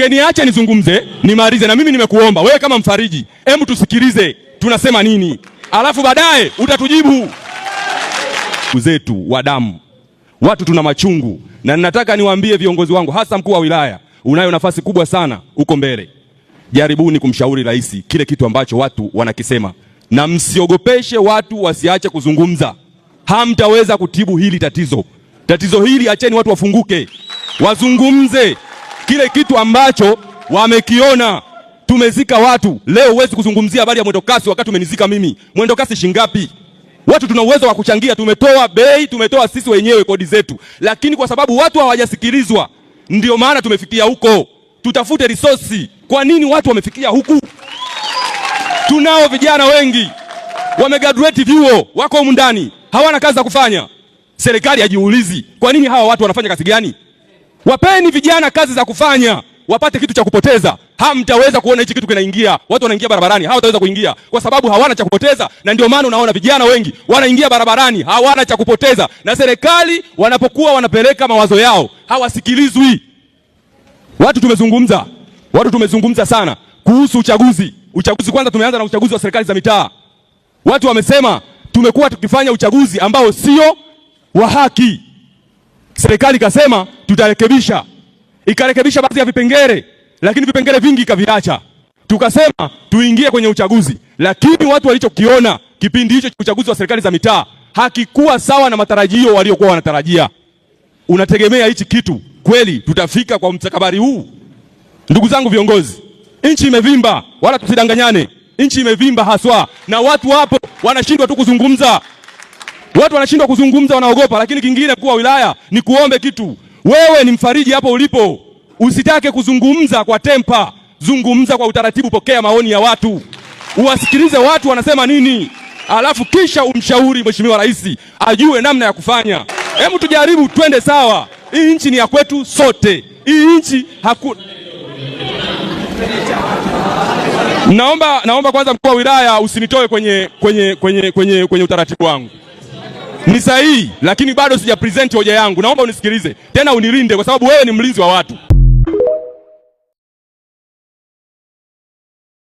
Ungeniache nizungumze, nimalize, na mimi nimekuomba wewe kama mfariji, hebu tusikilize tunasema nini, alafu baadaye utatujibu. Zetu wa damu, watu tuna machungu, na ninataka niwaambie viongozi wangu, hasa mkuu wa wilaya, unayo nafasi kubwa sana uko mbele. Jaribuni kumshauri rais kile kitu ambacho watu wanakisema, na msiogopeshe watu wasiache kuzungumza. Hamtaweza kutibu hili tatizo. Tatizo hili acheni watu wafunguke, wazungumze kile kitu ambacho wamekiona. Tumezika watu leo, huwezi kuzungumzia habari ya mwendokasi wakati umenizika mimi. Mwendokasi shingapi? Watu tuna uwezo wa kuchangia, tumetoa bei, tumetoa sisi wenyewe kodi zetu, lakini kwa sababu watu hawajasikilizwa ndio maana tumefikia huko. Tutafute resource. Kwa nini watu wamefikia huku? Tunao vijana wengi wamegraduate vyuo, wako humu ndani, hawana kazi za kufanya. Serikali hajiulizi kwa nini hawa watu wanafanya kazi gani? Wapeni vijana kazi za kufanya, wapate kitu cha kupoteza. Hamtaweza kuona hichi kitu kinaingia. Watu wanaingia barabarani, hawataweza kuingia kwa sababu hawana cha kupoteza, na ndio maana unaona vijana wengi wanaingia barabarani, hawana cha kupoteza. Na serikali wanapokuwa wanapeleka mawazo yao, hawasikilizwi. Watu tumezungumza sana kuhusu uchaguzi. Uchaguzi kwanza, tumeanza na uchaguzi wa serikali za mitaa. Watu wamesema tumekuwa tukifanya uchaguzi ambao sio wa haki. Serikali ikasema tutarekebisha, ikarekebisha baadhi ya vipengele, lakini vipengele vingi ikaviacha. Tukasema tuingie kwenye uchaguzi, lakini watu walichokiona kipindi hicho cha uchaguzi wa serikali za mitaa hakikuwa sawa na matarajio waliokuwa wanatarajia. Unategemea hichi kitu kweli tutafika kwa mtakabari huu? Ndugu zangu viongozi, nchi imevimba, wala tusidanganyane. Nchi imevimba haswa, na watu hapo wanashindwa tu kuzungumza. Watu wanashindwa kuzungumza, wanaogopa. Lakini kingine, mkuu wa wilaya, ni kuombe kitu. Wewe ni mfariji hapo ulipo, usitake kuzungumza kwa tempa, zungumza kwa utaratibu, pokea maoni ya watu, uwasikilize watu wanasema nini, alafu kisha umshauri Mheshimiwa Rais ajue namna ya kufanya. Hebu tujaribu twende sawa. Hii nchi ni ya kwetu sote. Hii nchi Naomba kwanza mkuu wa wilaya usinitoe kwenye utaratibu wangu. Ni sahihi, lakini bado sija present hoja yangu. Naomba unisikilize tena unilinde, kwa sababu wewe ni mlinzi wa watu.